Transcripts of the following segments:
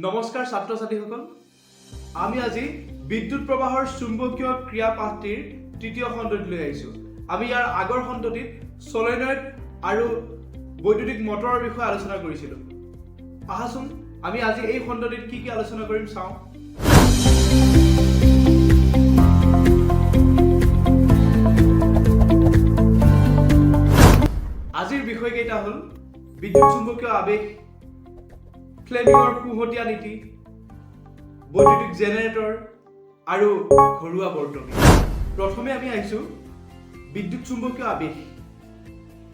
নমস্কাৰ ছাত্ৰ ছাত্ৰীসকল, আমি আজি বিদ্যুৎ প্ৰবাহৰ চুম্বকীয় ক্ৰিয়া পাঠটিৰ তৃতীয় খণ্ডত লৈ আহিছোঁ। আমি ইয়াৰ আগৰ খণ্ডটিত সলেনয়েড আৰু বৈদ্যুতিক মটৰৰ বিষয়ে আলোচনা কৰিছিলোঁ। আহাচোন আমি আজি এই খণ্ডটিত কি কি আলোচনা কৰিম চাওঁ। আজিৰ বিষয়কেইটা হ'ল বিদ্যুৎ চুম্বকীয় আবেশ, ফ্লেমিঙৰ পোহতীয়া নীতি, বৈদ্যুতিক জেনেৰেটৰ আৰু ঘৰুৱা বৰ্তনী। প্ৰথমে আমি আহিছোঁ বিদ্যুৎ চুম্বকীয় আবেশ।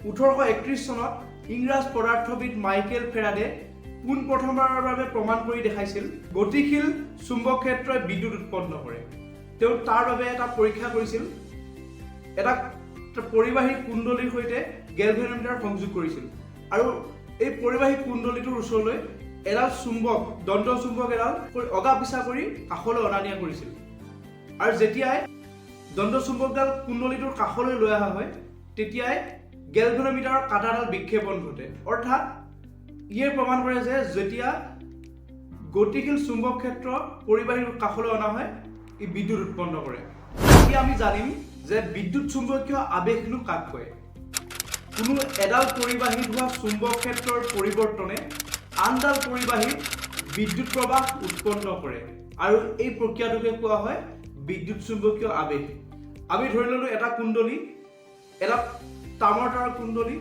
1831 চনত ইংৰাজ পদাৰ্থবিদ মাইকেল ফেৰাডে পোনপ্ৰথমবাৰৰ বাবে প্ৰমাণ কৰি দেখাইছিল গতিশীল চুম্বক ক্ষেত্ৰই বিদ্যুৎ উৎপন্ন কৰে। তেওঁ তাৰ বাবে এটা পৰীক্ষা কৰিছিল, এটা পৰিবাহী কুণ্ডলীৰ সৈতে গেলভেনোমিটাৰ সংযোগ কৰিছিল আৰু এই পৰিবাহী কুণ্ডলীটোৰ ওচৰলৈ এডাল চুম্বক, দণ্ড চুম্বক এডাল অগা পিছা কৰি কাষলৈ অনা নিয়া কৰিছিল। আৰু যেতিয়াই দণ্ড চুম্বকডাল কুণ্ডলীটোৰ কাষলৈ লৈ অহা হয় তেতিয়াই গেলভেনোমিটাৰৰ কাঁটাডাল বিক্ষেপণ ঘটে। অৰ্থাৎ ইয়ে প্ৰমাণ কৰে যে যেতিয়া গতিশীল চুম্বক ক্ষেত্ৰ পৰিবাহীৰ কাষলৈ অনা হয় ই বিদ্যুৎ উৎপন্ন কৰে। এতিয়া আমি জানিম যে বিদ্যুৎ চুম্বকীয় আবেশনো কাক কয়। কোনো এডাল পৰিবাহীত হোৱা চুম্বক ক্ষেত্ৰৰ পৰিৱৰ্তনে আনডাল পৰিবাহীত বিদ্যুৎ প্ৰবাহ উৎপন্ন কৰে আৰু এই প্ৰক্ৰিয়াটোকে কোৱা হয় বিদ্যুৎ চুম্বকীয় আবেশ। আমি ধৰি ললো এটা কুণ্ডলী, এটা তামৰ তাৰৰ কুণ্ডলী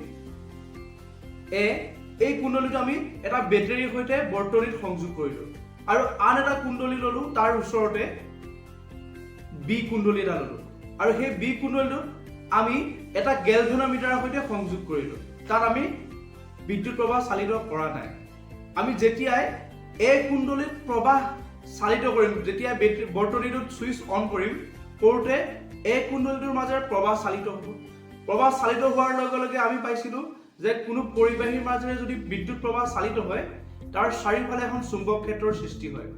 এই কুণ্ডলীটো আমি এটা বেটাৰীৰ সৈতে বৰ্তনীত সংযোগ কৰিলো আৰু আন এটা কুণ্ডলী ললো, তাৰ ওচৰতে বি কুণ্ডলী এটা ললো আৰু সেই বি কুণ্ডলীটোত আমি এটা গেলভেনোমিটাৰৰ সৈতে সংযোগ কৰিলো। তাত আমি বিদ্যুৎ প্ৰবাহ চালিত কৰা নাই। আমি যেতিয়াই এই কুণ্ডলীত প্ৰবাহ চালিত কৰিম, যেতিয়াই বৰ্তনীটোত ছুইচ অন কৰিম, কৰোঁতে এই কুণ্ডলীটোৰ মাজেৰে প্ৰবাহ চালিত হ'ব। প্ৰবাহ চালিত হোৱাৰ লগে লগে আমি পাইছিলোঁ যে কোনো পৰিবাহীৰ মাজেৰে যদি বিদ্যুৎ প্ৰবাহ চালিত হয় তাৰ চাৰিওফালে এখন চুম্বক ক্ষেত্ৰৰ সৃষ্টি হয়।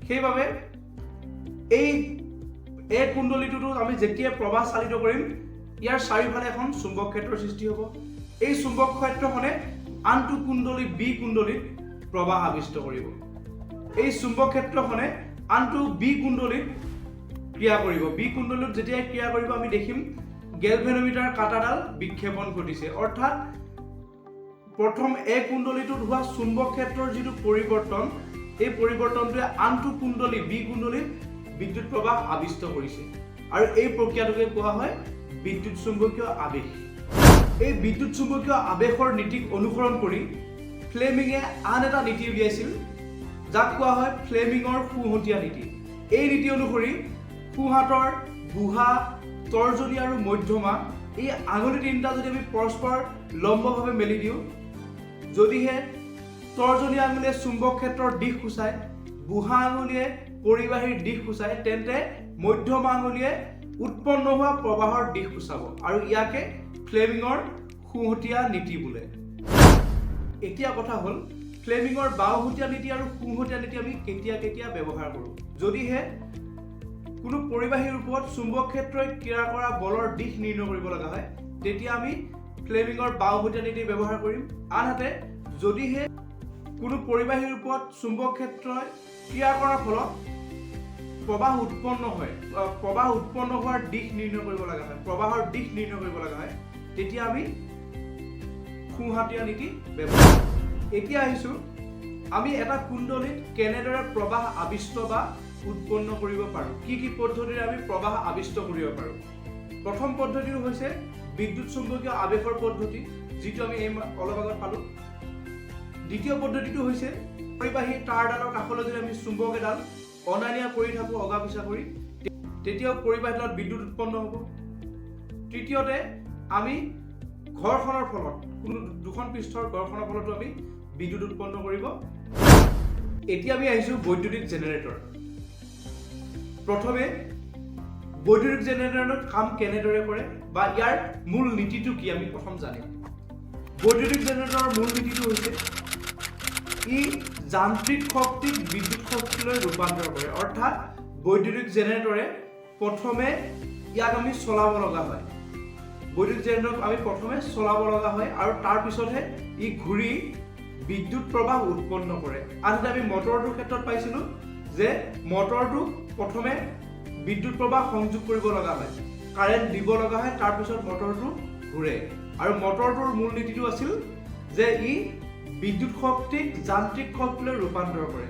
সেইবাবে এই কুণ্ডলীটোতো আমি যেতিয়াই প্ৰবাহ চালিত কৰিম ইয়াৰ চাৰিওফালে এখন চুম্বক ক্ষেত্ৰৰ সৃষ্টি হ'ব। এই চুম্বক ক্ষেত্ৰখনে আনটো কুণ্ডলী বি কুণ্ডলীত প্ৰবাহ আবিষ্ট কৰিব। এই চুম্বক ক্ষেত্ৰখনে আনটো বি কুণ্ডলীত ক্ৰিয়া কৰিব। বি কুণ্ডলীত যেতিয়াই ক্ৰিয়া কৰিব আমি দেখিম গেলভেনোমিটাৰ কাঁটাডাল বিক্ষেপণ ঘটিছে। অৰ্থাৎ প্ৰথম এ কুণ্ডলীটোত হোৱা চুম্বক ক্ষেত্ৰৰ যিটো পৰিৱৰ্তন, এই পৰিৱৰ্তনটোৱে আনটো কুণ্ডলী বি কুণ্ডলীত বিদ্যুৎ প্ৰবাহ আবিষ্ট কৰিছে আৰু এই প্ৰক্ৰিয়াটোকে কোৱা হয় বিদ্যুৎ চুম্বকীয় আবেশ। এই বিদ্যুৎ চুম্বকীয় আবেশৰ নীতিক অনুসৰণ কৰি ফ্লেমিঙে আন এটা নীতি উলিয়াইছিল যাক কোৱা হয় ফ্লেমিঙৰ সোঁহতীয়া নীতি। এই নীতি অনুসৰি সোঁহাতৰ বুঢ়া, তৰ্জনী আৰু মধ্যমা এই আঙুলি তিনিটা যদি আমি পৰস্পৰ লম্বভাৱে মেলি দিওঁ, যদিহে তৰ্জনী আঙুলিয়ে চুম্বক ক্ষেত্ৰৰ দিশ সূচায়, বুঢ়া আঙুলিয়ে পৰিবাহীৰ দিশ সূচায়, তেন্তে মধ্যমা আঙুলিয়ে উৎপন্ন হোৱা প্ৰবাহৰ দিশ সূচাব আৰু ইয়াকে ফ্লেমিঙৰ সোঁহতীয়া নীতি বোলে। এতিয়া কথা হ'ল ফ্লেমিঙৰ বাওহতীয়া নীতি আৰু সোঁহতীয়া নীতি আমি কেতিয়া কেতিয়া ব্যৱহাৰ কৰোঁ। যদিহে কোনো পৰিবাহীৰ ওপৰত চুম্বক ক্ষেত্ৰই ক্ৰিয়া কৰা বলৰ দিশ নিৰ্ণয় কৰিব লগা হয় তেতিয়া আমি ফ্লেমিঙৰ বাওহতীয়া নীতি ব্যৱহাৰ কৰিম। আনহাতে যদিহে কোনো পৰিবাহীৰ ওপৰত চুম্বক ক্ষেত্ৰই ক্ৰিয়া কৰাৰ ফলত প্ৰবাহ উৎপন্ন হোৱাৰ দিশ নিৰ্ণয় কৰিব লগা হয়, প্ৰবাহৰ দিশ নিৰ্ণয় কৰিব লগা হয়, তেতিয়া আমি সোঁহতীয়া নীতি ব্যৱহাৰ কৰোঁ। এতিয়া আহিছোঁ আমি এটা কুণ্ডলীত কেনেদৰে প্ৰবাহ আবিষ্ট বা উৎপন্ন কৰিব পাৰোঁ, কি কি পদ্ধতিৰে আমি প্ৰবাহ আবিষ্ট কৰিব পাৰোঁ। প্ৰথম পদ্ধতিটো হৈছে বিদ্যুৎ চুম্বকীয় আবেশৰ পদ্ধতি, যিটো আমি অলপ আগত পালোঁ। দ্বিতীয় পদ্ধতিটো হৈছে পৰিবাহী তাঁৰডালৰ কাষলৈ যদি আমি চুম্বক এডাল অনা নিয়া কৰি থাকোঁ অগা পিছা কৰি, তেতিয়াও পৰিবাহীডালত বিদ্যুৎ উৎপন্ন হ'ব। তৃতীয়তে আমি ঘৰখনৰ ফলত, কোনো দুখন পৃষ্ঠৰ ঘৰখনৰ ফলতো আমি বিদ্যুৎ উৎপন্ন কৰিব। এতিয়া আমি আহিছোঁ বৈদ্যুতিক জেনেৰেটৰ। প্ৰথমে বৈদ্যুতিক জেনেৰেটৰৰ কাম কেনেদৰে কৰে বা ইয়াৰ মূল নীতিটো কি আমি প্ৰথম জানিম। বৈদ্যুতিক জেনেৰেটৰৰ মূল নীতিটো হৈছে ই যান্ত্ৰিক শক্তিক বিদ্যুৎ শক্তিলৈ ৰূপান্তৰ কৰে। অৰ্থাৎ বৈদ্যুতিক জেনেৰেটৰে প্ৰথমে ইয়াক আমি চলাব লগা হয়। বৈদ্যুতিক জেনেৰেটৰক আমি প্ৰথমে চলাব লগা হয় আৰু তাৰ পিছতহে ই ঘূৰি বিদ্যুৎ প্ৰবাহ উৎপন্ন কৰে। আনহাতে আমি মটৰটোৰ ক্ষেত্ৰত পাইছিলো যে মটৰটো প্ৰথমে বিদ্যুৎ প্ৰবাহ সংযোগ কৰিব লগা হয়, কাৰেণ্ট দিব লগা হয়, তাৰপিছত মটৰটো ঘূৰে। আৰু মটৰটোৰ মূল নীতিটো আছিল যে ই বিদ্যুৎ শক্তিক যান্ত্ৰিক শক্তিলৈ ৰূপান্তৰ কৰে।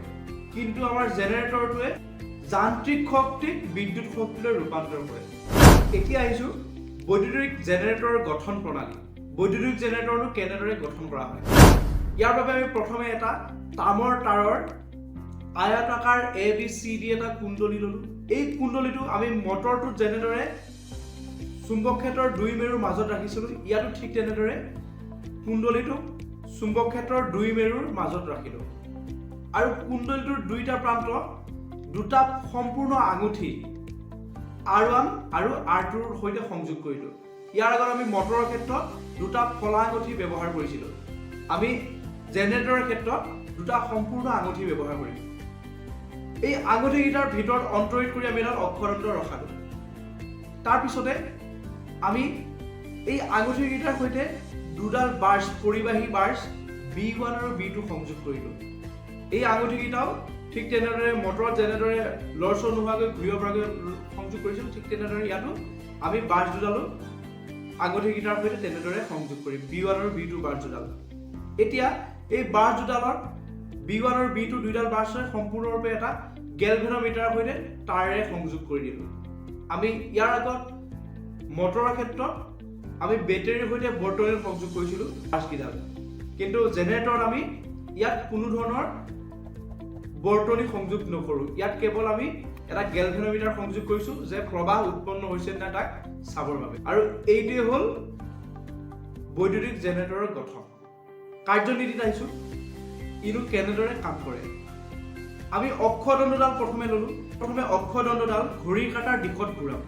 কিন্তু আমাৰ জেনেৰেটৰটোৱে যান্ত্ৰিক শক্তিক বিদ্যুৎ শক্তিলৈ ৰূপান্তৰ কৰে। এতিয়া আহিছো বৈদ্যুতিক জেনেৰেটৰৰ গঠন প্ৰণালী। বৈদ্যুতিক জেনেৰেটৰটো কেনেদৰে গঠন কৰা হয়। ইয়াৰ বাবে আমি প্ৰথমে এটা তামৰ তাৰৰ আয়তাকাৰ ABCD এটা কুণ্ডলী ললো। এই কুণ্ডলীটো আমি মটৰটোত যেনেদৰে চুম্বক ক্ষেত্ৰৰ দুই মেৰুৰ মাজত ৰাখিছিলো, ইয়াতো ঠিক তেনেদৰে কুণ্ডলীটো চুম্বক ক্ষেত্ৰৰ দুই মেৰুৰ মাজত ৰাখিলো। আৰু কুণ্ডলীটোৰ দুইটা প্ৰান্ত দুটা সম্পূৰ্ণ আঙুঠি R1 আৰু R2ৰ সৈতে সংযোগ কৰিলো। ইয়াৰ আগত আমি মটৰৰ ক্ষেত্ৰত দুটা ফলা আঙুঠি ব্যৱহাৰ কৰিছিলো। আমি জেনেৰেটৰৰ ক্ষেত্ৰত দুটা সম্পূৰ্ণ আঙুঠি ব্যৱহাৰ কৰিম। এই আঙুঠিকেইটাৰ ভিতৰত অন্তৰিত কৰি আমি এডাল অক্ষদণ্ড ৰখালো। তাৰপিছতে আমি এই আঙুঠিকেইটাৰ সৈতে দুডাল বাৰ্ছ, পৰিবাহী বাৰ্ছ B1 আৰু B2 সংযোগ কৰিলো। এই আঙুঠিকেইটাও ঠিক তেনেদৰে মটৰত যেনেদৰে লৰচৰ নোহোৱাকৈ ঘূৰিব পৰাকৈ সংযোগ কৰিছিলো, ঠিক তেনেদৰে ইয়াতো আমি বাৰ্ছ দুডালো আঙুঠিকেইটাৰ সৈতে তেনেদৰে সংযোগ কৰিম, B1 আৰু B2 বাৰ্ছ দুডাল। এতিয়া এই বাৰ্ছ দুডালৰ B1 আৰু B2 দুইডাল বাৰ্ছৰে সম্পূৰ্ণৰূপে এটা গেলভেনোমিটাৰৰ সৈতে তাৰেৰে সংযোগ কৰি দিলো। আমি ইয়াৰ আগত মটৰৰ ক্ষেত্ৰত আমি বেটেৰীৰ সৈতে বৰ্তনীৰ সংযোগ কৰিছিলো বাৰ্ছকেইডাল। কিন্তু জেনেৰেটৰত আমি ইয়াত কোনো ধৰণৰ বৰ্তনী সংযোগ নকৰো। ইয়াত কেৱল আমি এটা গেলভেনোমিটাৰ সংযোগ কৰিছো যে প্ৰবাহ উৎপন্ন হৈছে নে তাক চাবৰ বাবে। আৰু এইটোৱে হ'ল বৈদ্যুতিক জেনেৰেটৰৰ গঠন। কাৰ্যনীতিত আহিছো, ইনো কেনেদৰে কাম কৰে। আমি অক্ষদণ্ডডাল প্ৰথমে ললো। প্ৰথমে অক্ষদণ্ডডাল ঘড়ীৰ কাঁটাৰ দিশত ঘূৰাম।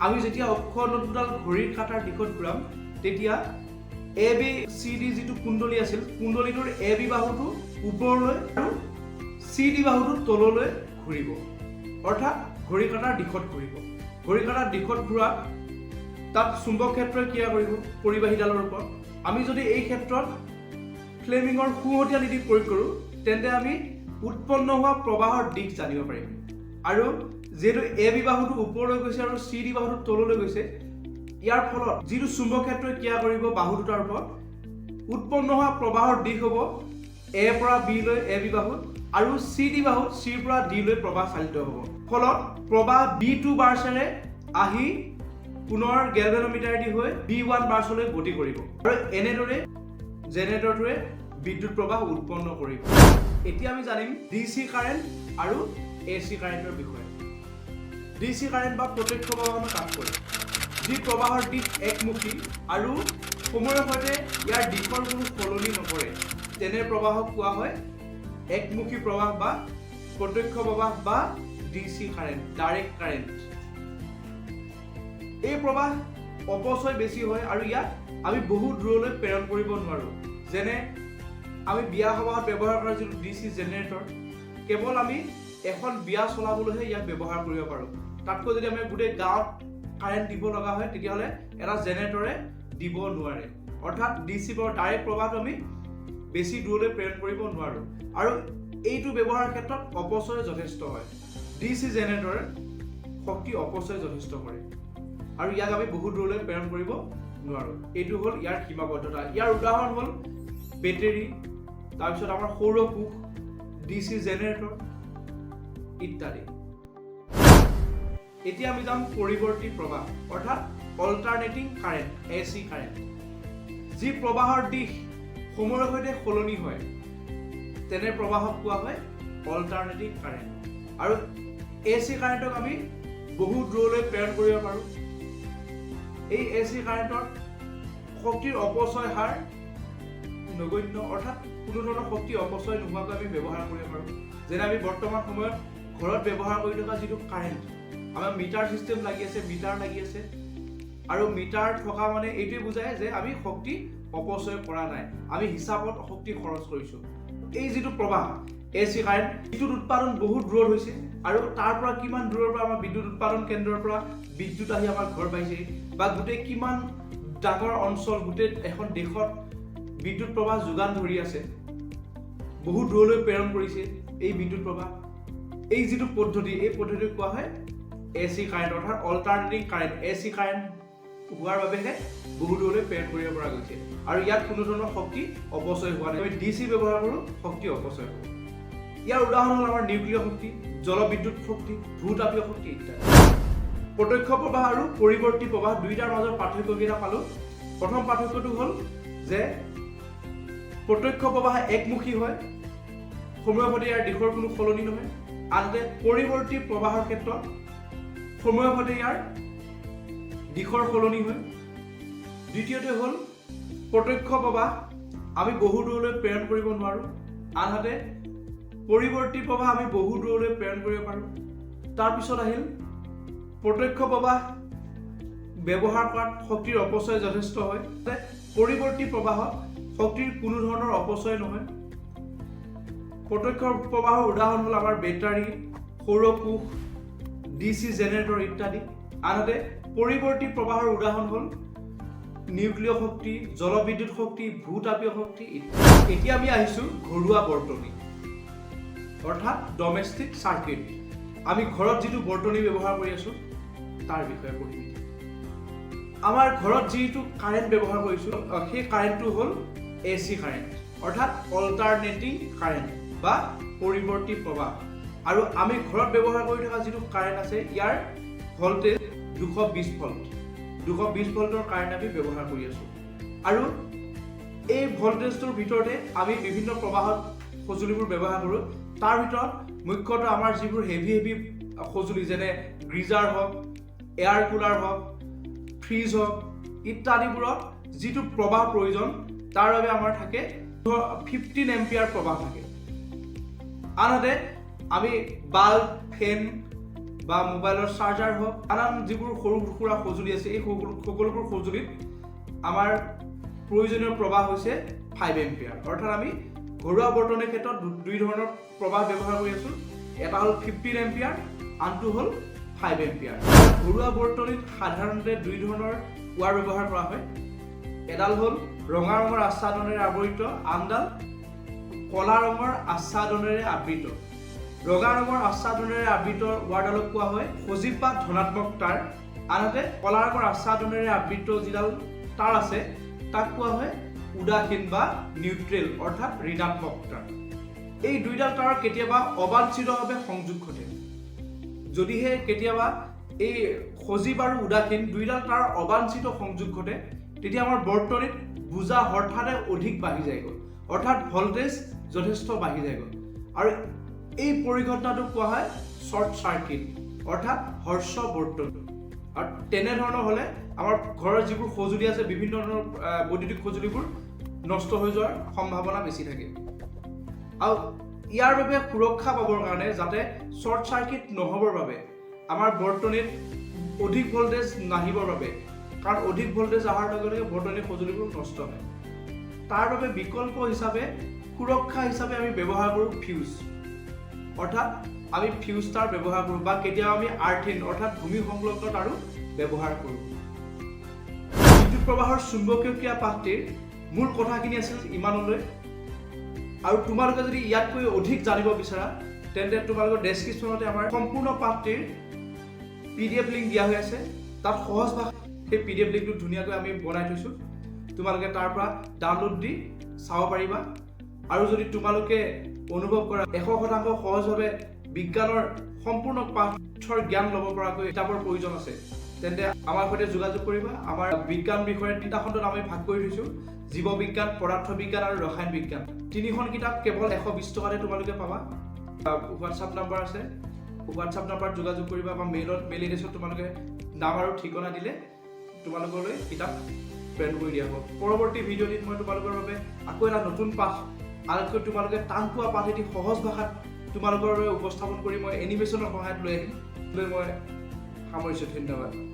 আমি যেতিয়া অক্ষদণ্ডডাল ঘড়ীৰ কাঁটাৰ দিশত ঘূৰাম, তেতিয়া ABCD যিটো কুণ্ডলী আছিল, কুণ্ডলীটোৰ AB বাহুটো ওপৰলৈ আৰু CD বাহুটো তললৈ ঘূৰিব, অৰ্থাৎ ঘড়ীৰ কাঁটাৰ দিশত ঘূৰিব। ঘড়ীৰ কাঁটাৰ দিশত ঘূৰা তাত চুম্বক ক্ষেত্ৰই ক্ৰিয়া কৰিব পৰিবাহীডালৰ ওপৰত। আমি যদি এই ক্ষেত্ৰত ফ্লেমিঙৰ সোঁহতীয়া নীতি প্ৰয়োগ কৰোঁ, তেন্তে আমি উৎপন্ন হোৱা প্ৰবাহৰ দিশ জানিব পাৰিম। আৰু যিহেতু AB বাহুটো ওপৰলৈ গৈছে আৰু CD বাহুটো তললৈ গৈছে, ইয়াৰ ফলত যিটো চুম্বক ক্ষেত্ৰই ক্ৰিয়া কৰিব বাহু দুটাৰ ওপৰত, উৎপন্ন হোৱা প্ৰবাহৰ দিশ হ'ব A পৰা B লৈ AB বাহুত, আৰু CD বাহুত C পৰা D লৈ প্ৰবাহ চালিত হ'ব। ফলত প্ৰবাহ B2 বাৰ্ছেৰে আহি পুনৰ গেলভেনোমিটাৰেদি হৈ B1 বাৰ্ছলৈ গতি কৰিব। আৰু এনেদৰে জেনেৰেটৰটোৱে বিদ্যুৎ প্ৰবাহ উৎপন্ন কৰিব। এতিয়া আমি জানিম DC কাৰেণ্ট আৰু AC কাৰেণ্টৰ বিষয়ে। DC কাৰেণ্ট বা প্ৰত্যক্ষ প্ৰবাহৰ কাম কৰে, যি প্ৰবাহৰ দিশ একমুখী আৰু সময়ৰ সৈতে ইয়াৰ দিশৰ কোনো সলনি নকৰে। তেনে প্ৰবাহক কোৱা হয় একমুখী প্ৰবাহ বা প্ৰত্যক্ষ প্ৰবাহ বা DC কাৰেণ্ট, ডাইৰেক্ট কাৰেণ্ট। এই প্ৰবাহ অপচয় বেছি হয় আৰু ইয়াক আমি বহু দূৰলৈ প্ৰেৰণ কৰিব নোৱাৰো। যেনে আমি বিয়া সবাহত ব্যৱহাৰ কৰা যিটো DC জেনেৰেটৰ, কেৱল আমি এখন বিয়া চলাবলৈহে ইয়াক ব্যৱহাৰ কৰিব পাৰো। তাতকৈ যদি আমি গোটেই গাঁৱত কাৰেণ্ট দিব লগা হয়, তেতিয়াহ'লে এটা জেনেৰেটৰে দিব নোৱাৰে। অৰ্থাৎ DC ডাইৰেক্ট প্ৰবাহটো আমি বেছি দূৰলৈ প্ৰেৰণ কৰিব নোৱাৰো। আৰু এইটো ব্যৱহাৰৰ ক্ষেত্ৰত অপচয় যথেষ্ট হয়। DC জেনেৰেটৰে শক্তি অপচয় যথেষ্ট কৰে আৰু ইয়াক আমি বহু দূৰলৈ প্ৰেৰণ কৰিব নোৱাৰো। এইটো হ'ল ইয়াৰ সীমাবদ্ধতা। ইয়াৰ উদাহৰণ হ'ল বেটেৰী, তাৰপিছত আমাৰ সৌৰ কোষ, DC জেনেৰেটৰ ইত্যাদি। এতিয়া আমি যাম পৰিৱৰ্তী প্ৰবাহ, অৰ্থাৎ অল্টাৰনেটিং কাৰেণ্ট, AC কাৰেণ্ট। যি প্ৰবাহৰ দিশ সময়ৰ সৈতে সলনি হয়, তেনে প্ৰবাহক কোৱা হয় অল্টাৰনেটিং কাৰেণ্ট। আৰু AC কাৰেণ্টক আমি বহু দূৰলৈ প্ৰেৰণ কৰিব পাৰোঁ। এই AC কাৰেণ্টৰ শক্তিৰ অপচয় হাৰ নগণ্য, অৰ্থাৎ কোনো ধৰণৰ শক্তি অপচয় নোহোৱাকৈ আমি ব্যৱহাৰ কৰিব পাৰোঁ। যেনে আমি বৰ্তমান সময়ত ঘৰত ব্যৱহাৰ কৰি থকা যিটো কাৰেণ্ট, আমাৰ মিটাৰ চিষ্টেম লাগি আছে, মিটাৰ লাগি আছে, আৰু মিটাৰ থকা মানে এইটোৱে বুজায় যে আমি শক্তি অপচয় কৰা নাই, আমি হিচাপত শক্তি খৰচ কৰিছোঁ। এই যিটো প্ৰবাহ AC কাৰেণ্ট, বিদ্যুৎ উৎপাদন বহুত দূৰত হৈছে আৰু তাৰ পৰা কিমান দূৰৰ পৰা আমাৰ বিদ্যুৎ উৎপাদন কেন্দ্ৰৰ পৰা বিদ্যুৎ আহি আমাৰ ঘৰ পাইছেহি, বা গোটেই কিমান ডাঙৰ অঞ্চল, গোটেই এখন দেশত বিদ্যুৎ প্ৰবাহ যোগান ধৰি আছে, বহু দূৰলৈ প্ৰেৰণ কৰিছে এই বিদ্যুৎ প্ৰবাহ। এই যিটো পদ্ধতি, এই পদ্ধতিক কোৱা হয় AC কাৰেণ্ট, অৰ্থাৎ অল্টাৰনেটিং কাৰেণ্ট। AC কাৰেণ্ট হোৱাৰ বাবেহে বহু দূৰলৈ প্ৰেৰণ কৰিব পৰা গৈছে আৰু ইয়াত কোনো ধৰণৰ শক্তি অপচয় হোৱা নাই। আমি DC ব্যৱহাৰ কৰোঁ, শক্তি অপচয় হ'ব। ইয়াৰ উদাহৰণ হ'ল আমাৰ নিউক্লিয় শক্তি, জলবিদ্যুৎ শক্তি, ভূতাপীয় শক্তি ইত্যাদি। প্ৰত্যক্ষ প্ৰবাহ আৰু পৰিৱৰ্তী প্ৰবাহ দুয়োটাৰ মাজৰ পাৰ্থক্যকেইটা পালোঁ। প্ৰথম পাৰ্থক্যটো হ'ল যে প্ৰত্যক্ষ প্ৰবাহ একমুখী হয়, সময়ভেদে ইয়াৰ দিশৰ কোনো সলনি নহয়। আনহাতে পৰিৱৰ্তী প্ৰবাহৰ ক্ষেত্ৰত সময়ভেদে ইয়াৰ দিশৰ সলনি হয়। দ্বিতীয়তে হ'ল প্ৰত্যক্ষ প্ৰবাহ আমি বহু দূৰলৈ প্ৰেৰণ কৰিব নোৱাৰোঁ, আনহাতে পৰিৱৰ্তী প্ৰবাহ আমি বহু দূৰলৈ প্ৰেৰণ কৰিব পাৰোঁ। তাৰপিছত আহিল প্ৰত্যক্ষ প্ৰবাহ ব্যৱহাৰ কৰাত শক্তিৰ অপচয় যথেষ্ট হয়। পৰিৱৰ্তী প্ৰবাহত শক্তিৰ কোনো ধৰণৰ অপচয় নহয়। প্ৰত্যক্ষ প্ৰবাহৰ উদাহৰণ হ'ল আমাৰ বেটাৰী, সৌৰকোষ, DC জেনেৰেটৰ ইত্যাদি। আনহাতে পৰিৱৰ্তী প্ৰবাহৰ উদাহৰণ হ'ল নিউক্লিয় শক্তি, জলবিদ্যুৎ শক্তি, ভূতাপীয় শক্তি ইত্যাদি। এতিয়া আমি আহিছোঁ ঘৰুৱা বৰ্তনী, অৰ্থাৎ ডমেষ্টিক চাৰ্কিট। আমি ঘৰত যিটো বৰ্তনী ব্যৱহাৰ কৰি আছোঁ তাৰ বিষয়ে পঢ়িম। আমাৰ ঘৰত যিটো কাৰেণ্ট ব্যৱহাৰ কৰিছোঁ সেই কাৰেণ্টটো হ'ল AC কাৰেণ্ট, অৰ্থাৎ অল্টাৰনেটিং কাৰেণ্ট বা পৰিৱৰ্তী প্ৰবাহ। আৰু আমি ঘৰত ব্যৱহাৰ কৰি থকা যিটো কাৰেণ্ট আছে ইয়াৰ ভল্টেজ 220 ভল্ট। 220 ভল্টৰ কাৰেণ্ট আমি ব্যৱহাৰ কৰি আছোঁ। আৰু এই ভল্টেজটোৰ ভিতৰতে আমি বিভিন্ন প্ৰবাহত সঁজুলিবোৰ ব্যৱহাৰ কৰোঁ। তাৰ ভিতৰত মুখ্যতঃ আমাৰ যিবোৰ হেভি সঁজুলি যেনে গ্ৰিজাৰ হওক, এয়াৰ কুলাৰ হওক, ফ্ৰিজ হওক ইত্যাদিবোৰত যিটো প্ৰবাহ প্ৰয়োজন তাৰ বাবে আমাৰ থাকে 15 এম্পিয়াৰ প্ৰবাহ থাকে। আনহাতে আমি বাল্ব, ফেন বা মোবাইলৰ চাৰ্জাৰ হওক, আন যিবোৰ সৰু সুৰা সঁজুলি আছে এই সকলোবোৰ সঁজুলিত আমাৰ প্ৰয়োজনীয় প্ৰবাহ হৈছে 5 এম্পিয়াৰ। অৰ্থাৎ আমি ঘৰুৱা বৰ্তনীৰ ক্ষেত্ৰত দুই ধৰণৰ প্ৰবাহ ব্যৱহাৰ কৰি আছোঁ। এটা হ'ল 15 এম্পিয়াৰ, আনটো হ'ল 5 এম্পিয়াৰ। ঘৰুৱা বৰ্তনীত সাধাৰণতে দুই ধৰণৰ ৱাৰ ব্যৱহাৰ কৰা হয়। এডাল হ'ল ৰঙা ৰঙৰ আচ্ছাদনেৰে আৱৃত, আনডাল কলা ৰঙৰ আচ্ছাদনেৰে আবৃত। ৰঙা ৰঙৰ আচ্ছাদনেৰে আবৃত ৱাৰডালক কোৱা হয় সজীৱ বা ধনাত্মক তাঁৰ। আনহাতে কলা ৰঙৰ আচ্ছাদনেৰে আবৃত যিডাল তাঁৰ আছে তাক কোৱা হয় উদাসীন বা নিউট্ৰেল, অৰ্থাৎ ঋণাত্মক তাঁৰ। এই দুইডাল তাঁৰৰ কেতিয়াবা অবাঞ্ছিতভাৱে সংযোগ ঘটে। যদিহে কেতিয়াবা এই সজীৱ আৰু উদাসীন দুইডাল তাঁৰৰ অবাঞ্ছিত সংযোগ ঘটে তেতিয়া আমাৰ বৰ্তনীত বুজা হঠাতে অধিক বাঢ়ি যায়গৈ, অৰ্থাৎ ভল্টেজ যথেষ্ট বাঢ়ি যায়গৈ। আৰু এই পৰিঘটনাটোক কোৱা হয় শ্বৰ্ট চাৰ্কিট, অৰ্থাৎ হৰ্ষ বৰ্তনী। আৰু তেনেধৰণৰ হ'লে আমাৰ ঘৰৰ যিবোৰ সঁজুলি আছে বিভিন্ন ধৰণৰ বৈদ্যুতিক সঁজুলিবোৰ নষ্ট হৈ যোৱাৰ সম্ভাৱনা বেছি থাকে। আৰু ইয়াৰ বাবে সুৰক্ষা পাবৰ কাৰণে যাতে শ্বৰ্ট চাৰ্কিট নহ'বৰ বাবে আমাৰ বৰ্তনীত অধিক ভল্টেজ নাহিবৰ বাবে, কাৰণ অধিক ভল্টেজ অহাৰ লগে লগে বৰ্তনীৰ সঁজুলিবোৰ নষ্ট হয়। তাৰ বাবে বিকল্প হিচাপে সুৰক্ষা হিচাপে আমি ব্যৱহাৰ কৰোঁ ফিউজ, অৰ্থাৎ আমি ফিউজ তাঁৰ ব্যৱহাৰ কৰোঁ বা কেতিয়াবা আমি আৰ্থিন অৰ্থাৎ ভূমি সংলগ্ন তাঁৰো ব্যৱহাৰ কৰোঁ। বিদ্যুৎ প্ৰবাহৰ চুম্বকীয় ক্ৰিয়া পাঠটিৰ মূল কথাখিনি আছিল ইমানলৈ। আৰু তোমালোকে যদি ইয়াতকৈ অধিক জানিব বিচাৰা তেন্তে তোমালোকৰ ডেছক্ৰিপশ্যনতে আমাৰ সম্পূৰ্ণ পাঠটিৰ PDF লিংক দিয়া হৈ আছে। তাত সহজ ভাষাত সেই PDF লিংকটো ধুনীয়াকৈ আমি বনাই থৈছোঁ। তোমালোকে তাৰ পৰা ডাউনলোড দি চাব পাৰিবা। আৰু যদি তোমালোকে অনুভৱ কৰা 100% সহজভাৱে বিজ্ঞানৰ সম্পূৰ্ণ পাঠৰ জ্ঞান ল'ব পৰাকৈ কিতাপৰ প্ৰয়োজন আছে তেন্তে আমাৰ সৈতে যোগাযোগ কৰিবা। আমাৰ বিজ্ঞান বিষয়ে 3টা খণ্ডত আমি ভাগ কৰি থৈছোঁ: জীৱ বিজ্ঞান, পদাৰ্থ বিজ্ঞান আৰু ৰসায়ন বিজ্ঞান। 3খন কিতাপ কেৱল 120 টকাতে তোমালোকে পাবা। হোৱাটছআপ নম্বৰ আছে, হোৱাটছআপ নম্বৰত যোগাযোগ কৰিবা বা মেইল এড্ৰেছত তোমালোকে নাম আৰু ঠিকনা দিলে তোমালোকলৈ কিতাপ প্ৰেৰণ কৰি দিয়া হ'ব। পৰৱৰ্তী ভিডিঅ'টিত মই তোমালোকৰ বাবে আকৌ এটা নতুন পাঠ, আনতকৈ তোমালোকে টান পোৱা পাঠ এটি সহজ ভাষাত তোমালোকৰ বাবে উপস্থাপন কৰি মই এনিমেশ্যনৰ সহায়ত লৈ আহিম। মই সামৰিছোঁ। ধন্যবাদ।